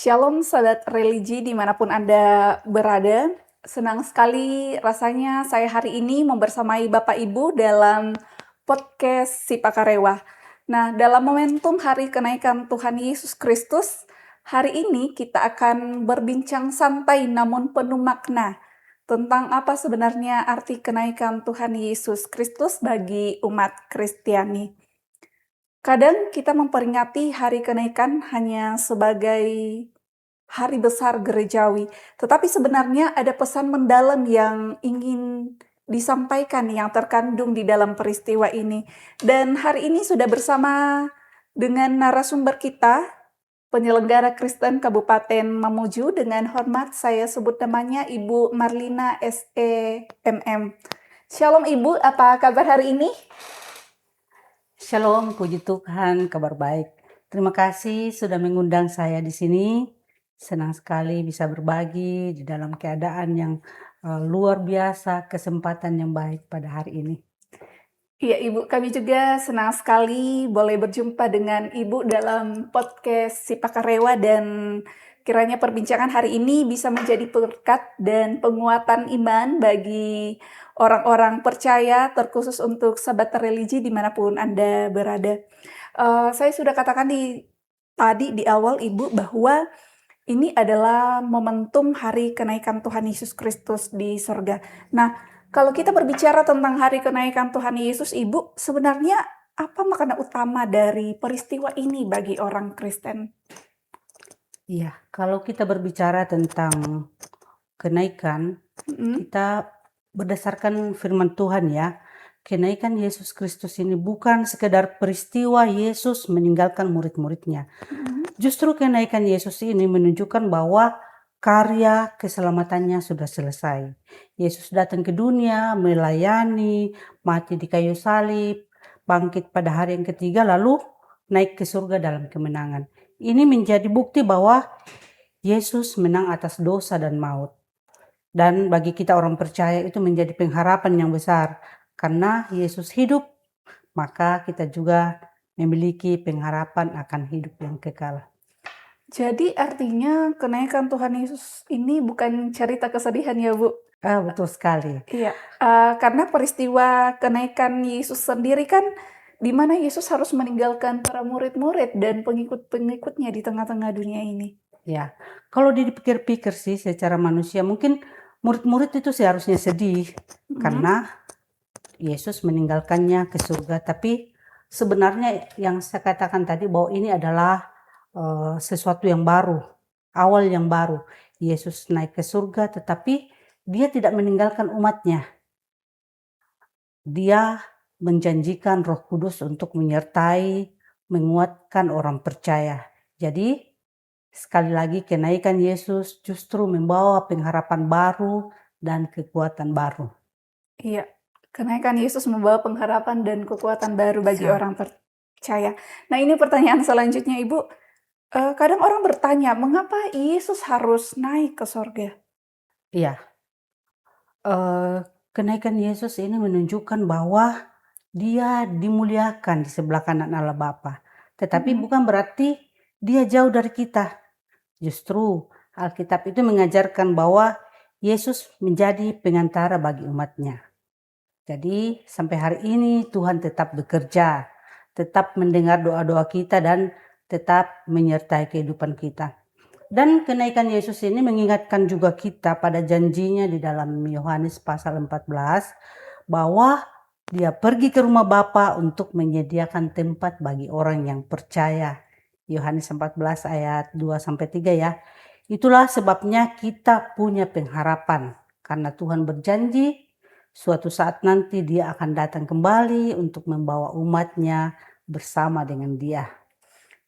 Shalom sahabat religi dimanapun Anda berada. Senang sekali rasanya saya hari ini membersamai Bapak Ibu dalam podcast Sipakarewa. Nah, dalam momentum hari kenaikan Tuhan Yesus Kristus, hari ini kita akan berbincang santai namun penuh makna tentang apa sebenarnya arti kenaikan Tuhan Yesus Kristus bagi umat Kristiani. Kadang kita memperingati hari kenaikan hanya sebagai hari besar gerejawi, tetapi sebenarnya ada pesan mendalam yang ingin disampaikan yang terkandung di dalam peristiwa ini. Dan hari ini sudah bersama dengan narasumber kita, penyelenggara Kristen Kabupaten Mamuju. Dengan hormat saya sebut namanya Ibu Marlina SEMM. Shalom Ibu, apa kabar hari ini? Shalom, puji Tuhan, kabar baik. Terima kasih sudah mengundang saya di sini. Senang sekali bisa berbagi di dalam keadaan yang luar biasa, kesempatan yang baik pada hari ini. Iya Ibu, kami juga senang sekali boleh berjumpa dengan Ibu dalam podcast Sipakarewa dan kiranya perbincangan hari ini bisa menjadi berkat dan penguatan iman bagi orang-orang percaya, terkhusus untuk sahabat religi dimanapun Anda berada. Saya sudah katakan tadi di awal Ibu bahwa ini adalah momentum hari kenaikan Tuhan Yesus Kristus di sorga. Nah, kalau kita berbicara tentang hari kenaikan Tuhan Yesus, Ibu, sebenarnya apa makna utama dari peristiwa ini bagi orang Kristen? Iya, kalau kita berbicara tentang kenaikan, kita berdasarkan firman Tuhan ya, kenaikan Yesus Kristus ini bukan sekedar peristiwa Yesus meninggalkan murid-muridnya. Justru kenaikan Yesus ini menunjukkan bahwa karya keselamatannya sudah selesai. Yesus datang ke dunia, melayani, mati di kayu salib, bangkit pada hari yang ketiga, lalu naik ke surga dalam kemenangan. Ini menjadi bukti bahwa Yesus menang atas dosa dan maut. Dan bagi kita orang percaya itu menjadi pengharapan yang besar. Karena Yesus hidup, maka kita juga memiliki pengharapan akan hidup yang kekal. Jadi artinya kenaikan Tuhan Yesus ini bukan cerita kesedihan ya, Bu? Betul sekali. Iya, karena peristiwa kenaikan Yesus sendiri kan di mana Yesus harus meninggalkan para murid-murid dan pengikut-pengikutnya di tengah-tengah dunia ini. Ya, kalau dipikir-pikir sih secara manusia mungkin murid-murid itu seharusnya sedih karena Yesus meninggalkannya ke surga. Tapi sebenarnya yang saya katakan tadi bahwa ini adalah sesuatu yang baru, awal yang baru. Yesus naik ke surga tetapi dia tidak meninggalkan umatnya. Dia menjanjikan Roh Kudus untuk menyertai, menguatkan orang percaya. Jadi sekali lagi kenaikan Yesus justru membawa pengharapan baru dan kekuatan baru. Iya, kenaikan Yesus membawa pengharapan dan kekuatan baru bagi Ya, orang percaya. Nah, ini pertanyaan selanjutnya, Ibu. Kadang orang bertanya, mengapa Yesus harus naik ke sorga? iya. Kenaikan Yesus ini menunjukkan bahwa dia dimuliakan di sebelah kanan Allah Bapa. Tetapi bukan berarti dia jauh dari kita. Justru Alkitab itu mengajarkan bahwa Yesus menjadi pengantara bagi umatnya. Jadi sampai hari ini Tuhan tetap bekerja, tetap mendengar doa-doa kita dan tetap menyertai kehidupan kita. Dan kenaikan Yesus ini mengingatkan juga kita pada janjinya di dalam Yohanes pasal 14 bahwa dia pergi ke rumah Bapa untuk menyediakan tempat bagi orang yang percaya. Yohanes 14 ayat 2-3 ya. Itulah sebabnya kita punya pengharapan karena Tuhan berjanji suatu saat nanti dia akan datang kembali untuk membawa umatnya bersama dengan dia.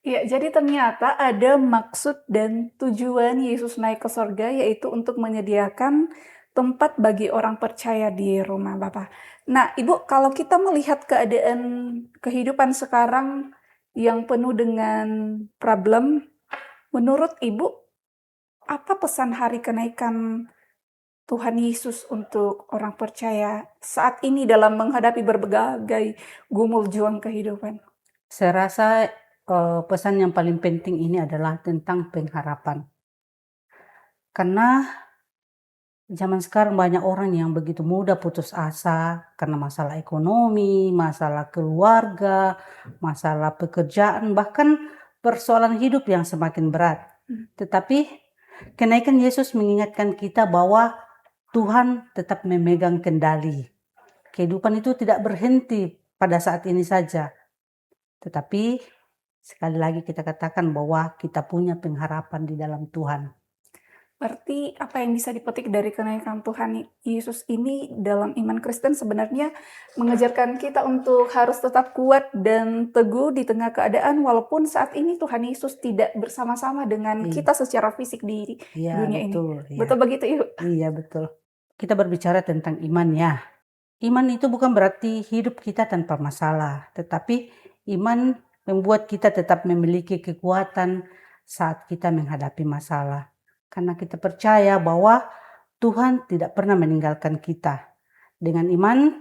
Iya, jadi ternyata ada maksud dan tujuan Yesus naik ke sorga, yaitu untuk menyediakan tempat bagi orang percaya di rumah Bapa. Nah, Ibu, kalau kita melihat keadaan kehidupan sekarang yang penuh dengan problem, menurut Ibu, apa pesan hari kenaikan Tuhan Yesus untuk orang percaya saat ini dalam menghadapi berbagai gumul juang kehidupan? Saya rasa pesan yang paling penting ini adalah tentang pengharapan. Karena zaman sekarang banyak orang yang begitu mudah putus asa karena masalah ekonomi, masalah keluarga, masalah pekerjaan, bahkan persoalan hidup yang semakin berat. Tetapi kenaikan Yesus mengingatkan kita bahwa Tuhan tetap memegang kendali. Kehidupan itu tidak berhenti pada saat ini saja. Tetapi sekali lagi kita katakan bahwa kita punya pengharapan di dalam Tuhan. Berarti apa yang bisa dipetik dari kenaikan Tuhan Yesus ini dalam iman Kristen sebenarnya mengajarkan kita untuk harus tetap kuat dan teguh di tengah keadaan walaupun saat ini Tuhan Yesus tidak bersama-sama dengan kita secara fisik di Iya, dunia ini. betul. Betul begitu, Ibu? Iya, betul. Kita berbicara tentang iman ya. Iman itu bukan berarti hidup kita tanpa masalah, tetapi iman membuat kita tetap memiliki kekuatan saat kita menghadapi masalah. Karena kita percaya bahwa Tuhan tidak pernah meninggalkan kita. Dengan iman,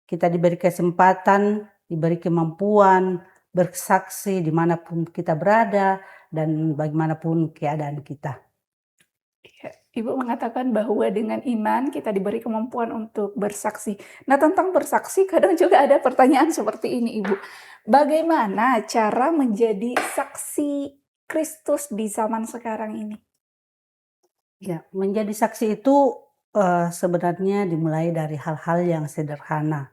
kita diberi kesempatan, diberi kemampuan, bersaksi dimanapun kita berada, dan bagaimanapun keadaan kita. Ya, Ibu mengatakan bahwa dengan iman kita diberi kemampuan untuk bersaksi. Nah, tentang bersaksi kadang juga ada pertanyaan seperti ini, Ibu. Bagaimana cara menjadi saksi Kristus di zaman sekarang ini? Ya, menjadi saksi itu sebenarnya dimulai dari hal-hal yang sederhana,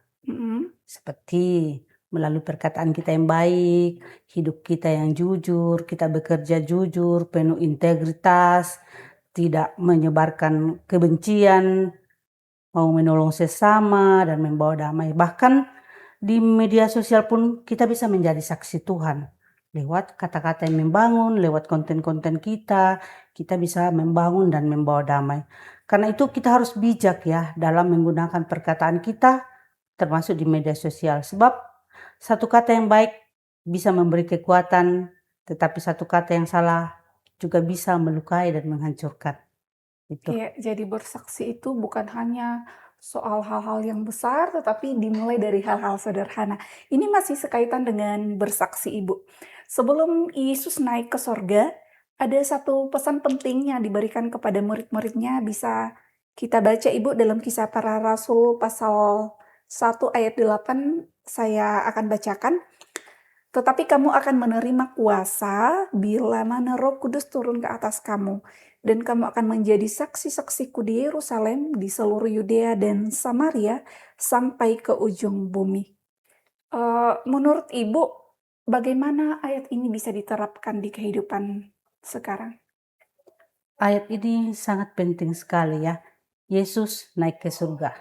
seperti melalui perkataan kita yang baik, hidup kita yang jujur, kita bekerja jujur, penuh integritas, tidak menyebarkan kebencian, mau menolong sesama dan membawa damai. Bahkan di media sosial pun kita bisa menjadi saksi Tuhan. Lewat kata-kata yang membangun, lewat konten-konten kita bisa membangun dan membawa damai. Karena itu kita harus bijak ya dalam menggunakan perkataan kita, termasuk di media sosial. Sebab satu kata yang baik bisa memberi kekuatan, tetapi satu kata yang salah juga bisa melukai dan menghancurkan. Itu. Iya, jadi bersaksi itu bukan hanya soal hal-hal yang besar, tetapi dimulai dari hal-hal sederhana. Ini masih sekaitan dengan bersaksi, Ibu. Sebelum Yesus naik ke sorga, ada satu pesan penting yang diberikan kepada murid-muridnya. Bisa kita baca, Ibu, dalam Kisah Para Rasul pasal 1 ayat 8, saya akan bacakan. Tetapi kamu akan menerima kuasa bila mana Roh Kudus turun ke atas kamu, dan kamu akan menjadi saksi-saksiku di Yerusalem, di seluruh Yudea dan Samaria, sampai ke ujung bumi. Menurut Ibu, bagaimana ayat ini bisa diterapkan di kehidupan sekarang? Ayat ini sangat penting sekali ya. Yesus naik ke surga.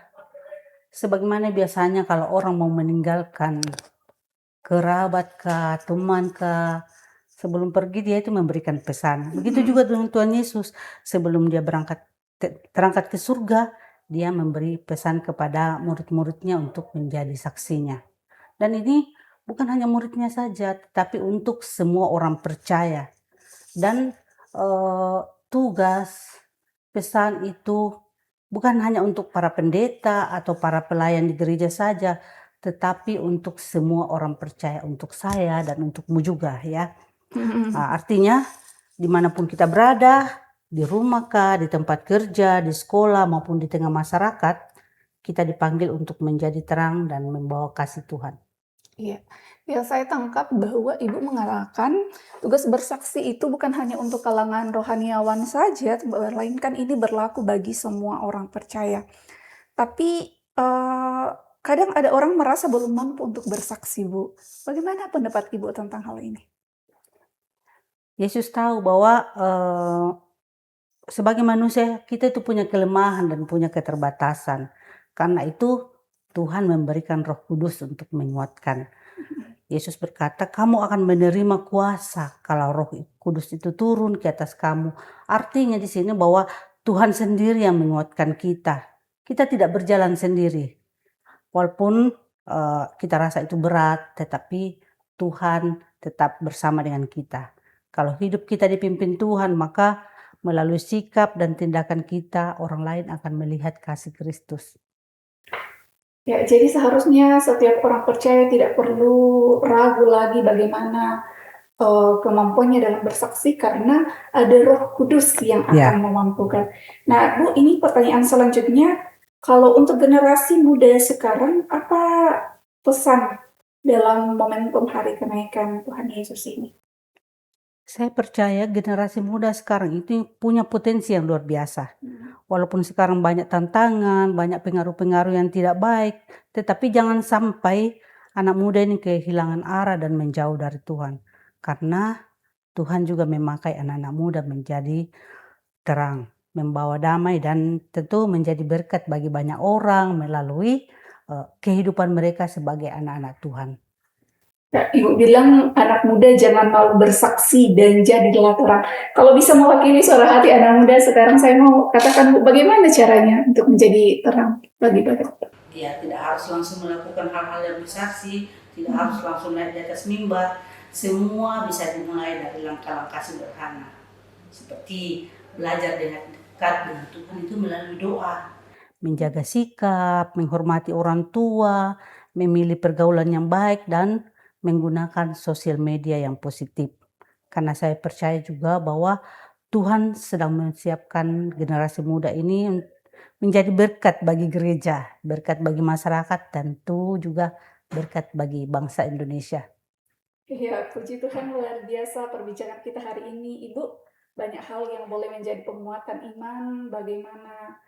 Sebagaimana biasanya kalau orang mau meninggalkan kerabat kah, teman kah, sebelum pergi dia itu memberikan pesan. Begitu juga dengan Tuhan Yesus. Sebelum dia terangkat ke surga, dia memberi pesan kepada murid-muridnya untuk menjadi saksinya. Dan ini bukan hanya muridnya saja, tetapi untuk semua orang percaya. Dan tugas pesan itu bukan hanya untuk para pendeta atau para pelayan di gereja saja, tetapi untuk semua orang percaya, untuk saya dan untukmu juga ya. Artinya dimanapun kita berada, di rumah kah, di tempat kerja, di sekolah maupun di tengah masyarakat, kita dipanggil untuk menjadi terang dan membawa kasih Tuhan. Iya, ya saya tangkap bahwa Ibu mengatakan tugas bersaksi itu bukan hanya untuk kalangan rohaniawan saja, melainkan ini berlaku bagi semua orang percaya. Tapi kadang ada orang merasa belum mampu untuk bersaksi, Bu. Bagaimana pendapat Ibu tentang hal ini? Yesus tahu bahwa sebagai manusia kita itu punya kelemahan dan punya keterbatasan. Karena itu Tuhan memberikan Roh Kudus untuk menguatkan. Yesus berkata, kamu akan menerima kuasa kalau Roh Kudus itu turun ke atas kamu. Artinya di sini bahwa Tuhan sendiri yang menguatkan kita. Kita tidak berjalan sendiri. Walaupun kita rasa itu berat, tetapi Tuhan tetap bersama dengan kita. Kalau hidup kita dipimpin Tuhan, maka melalui sikap dan tindakan kita, orang lain akan melihat kasih Kristus. Ya, jadi seharusnya setiap orang percaya tidak perlu ragu lagi bagaimana kemampuannya dalam bersaksi karena ada Roh Kudus yang Ya. akan memampukan. Nah, Bu, ini pertanyaan selanjutnya, kalau untuk generasi muda sekarang, apa pesan dalam momentum hari kenaikan Tuhan Yesus ini? Saya percaya generasi muda sekarang itu punya potensi yang luar biasa. Walaupun sekarang banyak tantangan, banyak pengaruh-pengaruh yang tidak baik, tetapi jangan sampai anak muda ini kehilangan arah dan menjauh dari Tuhan. Karena Tuhan juga memakai anak-anak muda menjadi terang, membawa damai dan tentu menjadi berkat bagi banyak orang melalui kehidupan mereka sebagai anak-anak Tuhan. Ya, Ibu bilang anak muda jangan malu bersaksi dan jadilah terang. Kalau bisa mewakili suara hati anak muda sekarang, saya mau katakan, Bu, bagaimana caranya untuk menjadi terang bagi banyak? Ya, tidak harus langsung melakukan hal-hal yang bersaksi, tidak harus langsung naik di atas mimbar. Semua bisa dimulai dari langkah-langkah sederhana. Seperti belajar dengan dekat dengan Tuhan itu melalui doa. Menjaga sikap, menghormati orang tua, memilih pergaulan yang baik, dan menggunakan sosial media yang positif. Karena saya percaya juga bahwa Tuhan sedang mempersiapkan generasi muda ini menjadi berkat bagi gereja, berkat bagi masyarakat, tentu juga berkat bagi bangsa Indonesia. Ya, puji Tuhan, luar biasa perbincangan kita hari ini, Ibu. Banyak hal yang boleh menjadi penguatan iman, bagaimana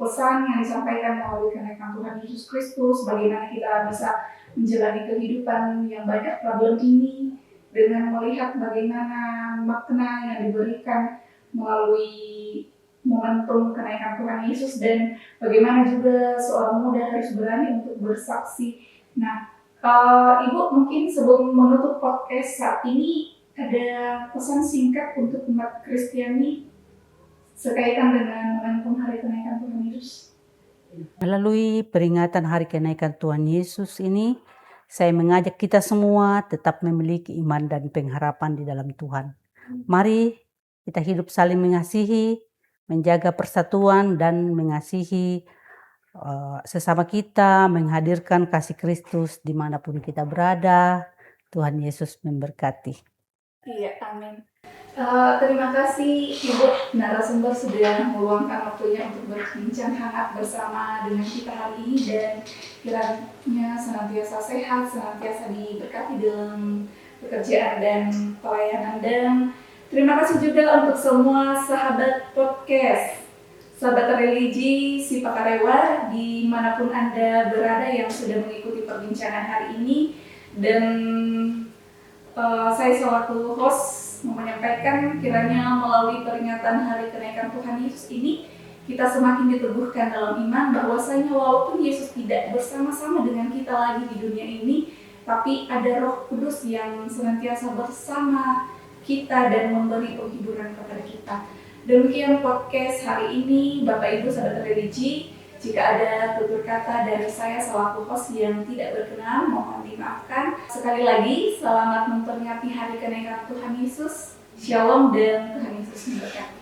pesan yang disampaikan melalui kenaikan Tuhan Yesus Kristus, bagaimana kita bisa menjalani kehidupan yang banyak problem ini dengan melihat bagaimana makna yang diberikan melalui momentum kenaikan Tuhan Yesus dan bagaimana juga seorang muda harus berani untuk bersaksi. Nah, Ibu mungkin sebelum menutup podcast saat ini ada pesan singkat untuk umat Kristiani sekaitan dengan momentum hari kenaikan Tuhan Yesus. Melalui peringatan hari kenaikan Tuhan Yesus ini, saya mengajak kita semua tetap memiliki iman dan pengharapan di dalam Tuhan. Mari kita hidup saling mengasihi, menjaga persatuan dan mengasihi sesama kita, menghadirkan kasih Kristus dimanapun kita berada. Tuhan Yesus memberkati. Iya, amin. Terima kasih Ibu narasumber sudah meluangkan waktunya untuk berbincang hangat bersama dengan kita hari ini dan kiranya senantiasa sehat, senantiasa diberkati dalam pekerjaan dan pelayanan. Dan terima kasih juga untuk semua sahabat podcast, sahabat religi Si Pakarewa dimanapun Anda berada yang sudah mengikuti perbincangan hari ini. Dan saya selaku host mau menyampaikan kiranya melalui peringatan hari kenaikan Tuhan Yesus ini kita semakin diteguhkan dalam iman bahwasanya walaupun Yesus tidak bersama-sama dengan kita lagi di dunia ini, tapi ada Roh Kudus yang senantiasa bersama kita dan memberi penghiburan kepada kita. Demikian podcast hari ini, Bapak Ibu sahabat religi. Jika ada tutur kata dari saya selaku host yang tidak berkenan, mohon dimaafkan. Sekali lagi, selamat memperingati hari kenaikan Tuhan Yesus. Shalom dan Tuhan Yesus memberkati.